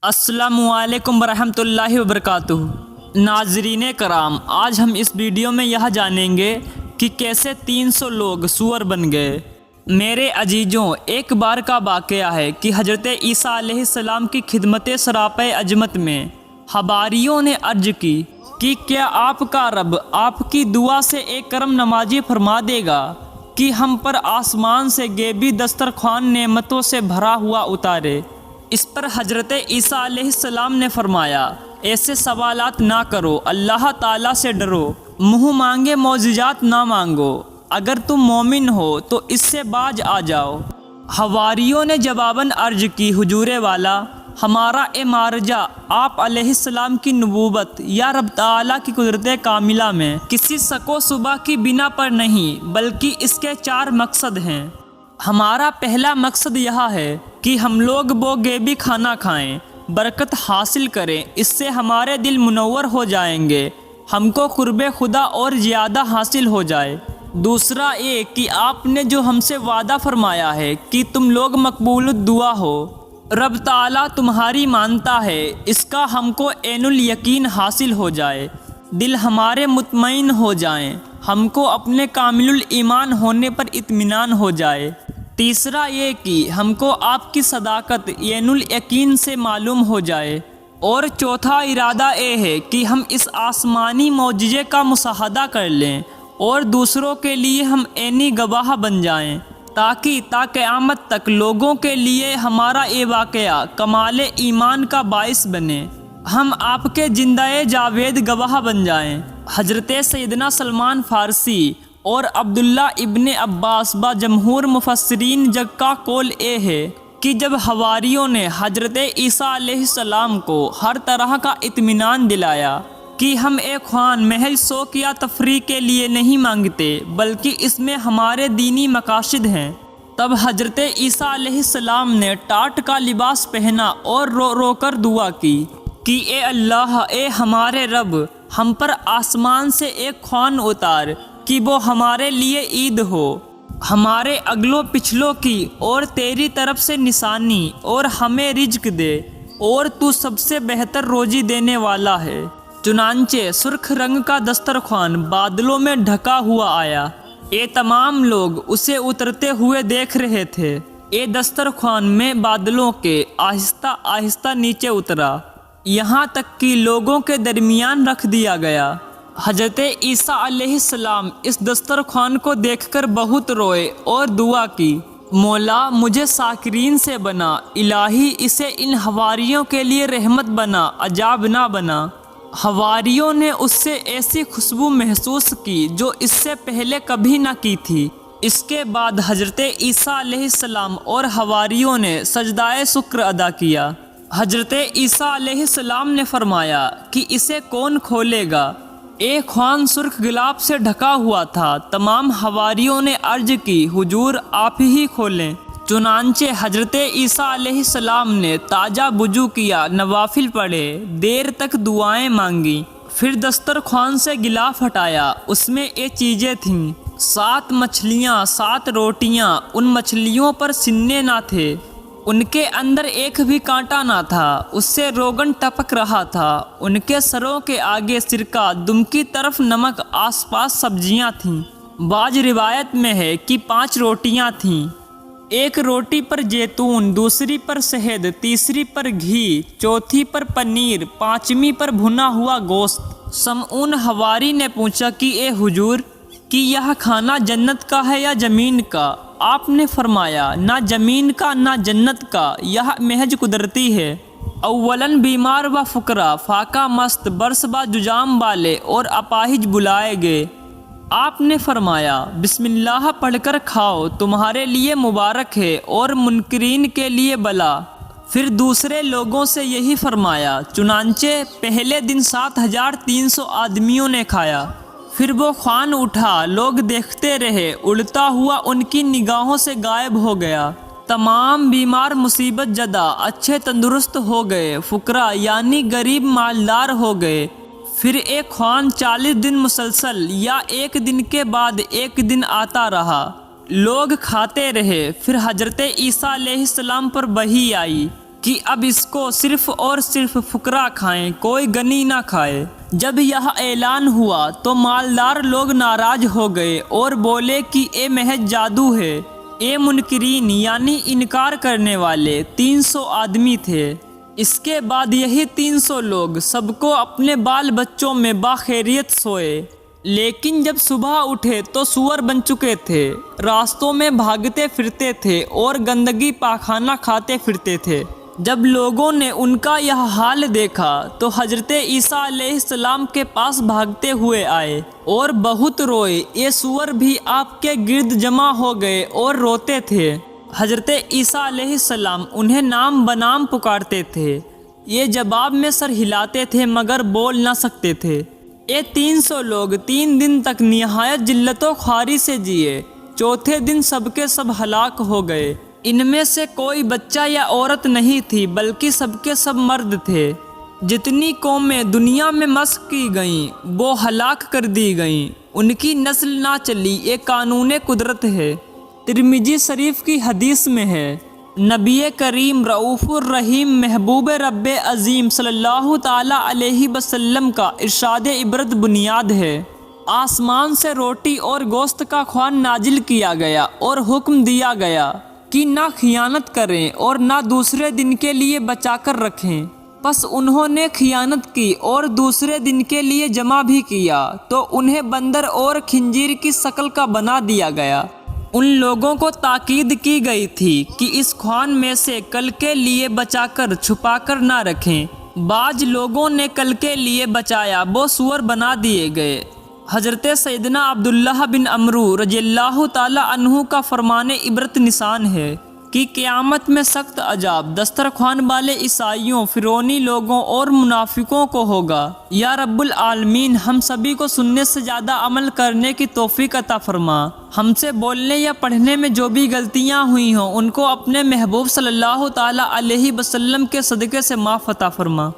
السلام علیکم ورحمۃ اللہ وبرکاتہ۔ ناظرین کرام، آج ہم اس ویڈیو میں یہ جانیں گے کہ کیسے 300 لوگ سور بن گئے۔ میرے عزیزوں، ایک بار کا واقعہ ہے کہ حضرت عیسیٰ علیہ السلام کی خدمت سراپے عظمت میں حواریوں نے عرض کی کہ کیا آپ کا رب آپ کی دعا سے ایک کرم نوازی فرما دے گا کہ ہم پر آسمان سے غیبی دسترخوان نعمتوں سے بھرا ہوا اتارے۔ اس پر حضرت عیسیٰ علیہ السلام نے فرمایا، ایسے سوالات نہ کرو، اللہ تعالیٰ سے ڈرو، منہ مانگے معجزات نہ مانگو، اگر تم مومن ہو تو اس سے باز آ جاؤ۔ حواریوں نے جواباً عرض کی، حضور والا، ہمارا مارجہ آپ علیہ السلام کی نبوت یا رب تعالیٰ کی قدرت کاملہ میں کسی شک و شبہ کی بنا پر نہیں، بلکہ اس کے 4 مقصد ہیں۔ ہمارا پہلا مقصد یہ ہے کہ ہم لوگ وہ غیبی کھانا کھائیں، برکت حاصل کریں، اس سے ہمارے دل منور ہو جائیں گے، ہم کو قرب خدا اور زیادہ حاصل ہو جائے۔ دوسرا یہ کہ آپ نے جو ہم سے وعدہ فرمایا ہے کہ تم لوگ مقبول الدعا ہو، رب تعالیٰ تمہاری مانتا ہے، اس کا ہم کو عین الیقین حاصل ہو جائے، دل ہمارے مطمئن ہو جائیں، ہم کو اپنے کامل الایمان ہونے پر اطمینان ہو جائے۔ تیسرا یہ کہ ہم کو آپ کی صداقت عین الیقین سے معلوم ہو جائے۔ اور چوتھا ارادہ یہ ہے کہ ہم اس آسمانی معجزے کا مشاہدہ کر لیں اور دوسروں کے لیے ہم عینی گواہ بن جائیں، تاکہ تا قیامت تک لوگوں کے لیے ہمارا یہ واقعہ کمال ایمان کا باعث بنے، ہم آپ کے زندہ جاوید گواہ بن جائیں۔ حضرت سیدنا سلمان فارسی اور عبداللہ ابن عباس با جمہور مفسرین جگ کا قول یہ ہے کہ جب حواریوں نے حضرت عیسیٰ علیہ السلام کو ہر طرح کا اطمینان دلایا کہ ہم ایک خوان محض شوق یا تفریح کے لیے نہیں مانگتے بلکہ اس میں ہمارے دینی مقاصد ہیں، تب حضرت عیسیٰ علیہ السلام نے ٹاٹ کا لباس پہنا اور رو رو کر دعا کی کہ اے اللہ، اے ہمارے رب، ہم پر آسمان سے ایک خوان اتار کہ وہ ہمارے لیے عید ہو، ہمارے اگلوں پچھلوں کی اور تیری طرف سے نشانی، اور ہمیں رزق دے، اور تو سب سے بہتر روزی دینے والا ہے۔ چنانچہ سرخ رنگ کا دسترخوان بادلوں میں ڈھکا ہوا آیا، یہ تمام لوگ اسے اترتے ہوئے دیکھ رہے تھے۔ یہ دسترخوان میں بادلوں کے آہستہ آہستہ نیچے اترا، یہاں تک کہ لوگوں کے درمیان رکھ دیا گیا۔ حضرت عیسیٰ علیہ السلام اس دسترخوان کو دیکھ کر بہت روئے اور دعا کی، مولا مجھے شاکرین سے بنا، الہی اسے ان حواریوں کے لیے رحمت بنا، عذاب نہ بنا۔ حواریوں نے اس سے ایسی خوشبو محسوس کی جو اس سے پہلے کبھی نہ کی تھی۔ اس کے بعد حضرت عیسیٰ علیہ السلام اور حواریوں نے سجدہ شکر ادا کیا۔ حضرت عیسیٰ علیہ السلام نے فرمایا کہ اسے کون کھولے گا؟ ایک خوان سرخ گلاب سے ڈھکا ہوا تھا۔ تمام حواریوں نے عرض کی، حضور آپ ہی کھولیں۔ چنانچہ حضرت عیسیٰ علیہ السلام نے تازہ وضو کیا، نوافل پڑھے، دیر تک دعائیں مانگی، پھر دسترخوان سے غلاف ہٹایا۔ اس میں یہ چیزیں تھیں: 7 مچھلیاں، 7 روٹیاں، ان مچھلیوں پر سننے نہ تھے، ان کے اندر ایک بھی کانٹا نہ تھا، اس سے روغن ٹپک رہا تھا، ان کے سروں کے آگے سرکہ، دم کی طرف نمک، آس پاس سبزیاں تھیں۔ بعض روایت میں ہے کہ 5 روٹیاں تھیں، ایک روٹی پر زیتون، دوسری پر شہد، تیسری پر گھی، چوتھی پر پنیر، 5ویں پر بھنا ہوا گوشت۔ سمعون حواری نے پوچھا کہ اے حضور، کہ یہ کھانا جنت کا ہے یا زمین کا؟ آپ نے فرمایا، نہ زمین کا نہ جنت کا، یہ محض قدرتی ہے۔ اولاً بیمار و فقراء، فاقہ مست، برس با ججام والے اور اپاہج بلائے گئے۔ آپ نے فرمایا، بسم اللہ پڑھ کر کھاؤ، تمہارے لیے مبارک ہے اور منکرین کے لیے بلا۔ پھر دوسرے لوگوں سے یہی فرمایا۔ چنانچہ پہلے دن 7300 آدمیوں نے کھایا۔ پھر وہ خوان اٹھا، لوگ دیکھتے رہے، اڑتا ہوا ان کی نگاہوں سے غائب ہو گیا۔ تمام بیمار مصیبت زدہ اچھے تندرست ہو گئے، فقراء یعنی غریب مالدار ہو گئے۔ پھر ایک خوان 40 دن مسلسل یا ایک دن کے بعد ایک دن آتا رہا، لوگ کھاتے رہے۔ پھر حضرت عیسیٰ علیہ السلام پر وحی آئی کہ اب اس کو صرف اور صرف فقراء کھائیں، کوئی غنی نہ کھائے۔ جب یہ اعلان ہوا تو مالدار لوگ ناراض ہو گئے اور بولے کہ یہ محض جادو ہے۔ یہ منکرین یعنی انکار کرنے والے 300 آدمی تھے۔ اس کے بعد یہی 300 لوگ سب کو اپنے بال بچوں میں باخیریت سوئے، لیکن جب صبح اٹھے تو سور بن چکے تھے، راستوں میں بھاگتے پھرتے تھے اور گندگی پاخانہ کھاتے پھرتے تھے۔ جب لوگوں نے ان کا یہ حال دیکھا تو حضرت عیسیٰ علیہ السلام کے پاس بھاگتے ہوئے آئے اور بہت روئے۔ یہ سور بھی آپ کے گرد جمع ہو گئے اور روتے تھے۔ حضرت عیسیٰ علیہ السلام انہیں نام بنام پکارتے تھے۔ یہ جواب میں سر ہلاتے تھے مگر بول نہ سکتے تھے۔ یہ 300 لوگ 3 دن تک نہایت ذلت و خواری سے جیے۔ چوتھے دن سب کے سب ہلاک ہو گئے۔ ان میں سے کوئی بچہ یا عورت نہیں تھی بلکہ سب کے سب مرد تھے۔ جتنی قومیں دنیا میں مسخ کی گئیں وہ ہلاک کر دی گئیں، ان کی نسل نہ چلی، یہ قانون قدرت ہے۔ ترمذی شریف کی حدیث میں ہے، نبی کریم رؤوف الرحیم محبوب رب عظیم صلی اللہ تعالی علیہ وسلم کا ارشاد عبرت بنیاد ہے۔ آسمان سے روٹی اور گوشت کا خوان نازل کیا گیا اور حکم دیا گیا کہ نہ خیانت کریں اور نہ دوسرے دن کے لیے بچا کر رکھیں۔ پس انہوں نے خیانت کی اور دوسرے دن کے لیے جمع بھی کیا تو انہیں بندر اور خنزیر کی شکل کا بنا دیا گیا۔ ان لوگوں کو تاکید کی گئی تھی کہ اس خوان میں سے کل کے لیے بچا کر چھپا کر نہ رکھیں۔ بعض لوگوں نے کل کے لیے بچایا، وہ سور بنا دیے گئے۔ حضرت سیدنا عبداللہ بن عمرو رضی اللہ تعالی عنہ کا فرمان عبرت نشان ہے کہ قیامت میں سخت عذاب دسترخوان والے عیسائیوں، فرعونی لوگوں اور منافقوں کو ہوگا۔ یا رب العالمین ہم سبھی کو سننے سے زیادہ عمل کرنے کی توفیق عطا فرما۔ ہم سے بولنے یا پڑھنے میں جو بھی غلطیاں ہوئی ہوں ان کو اپنے محبوب صلی اللہ تعالی علیہ وسلم کے صدقے سے معاف عطا فرما۔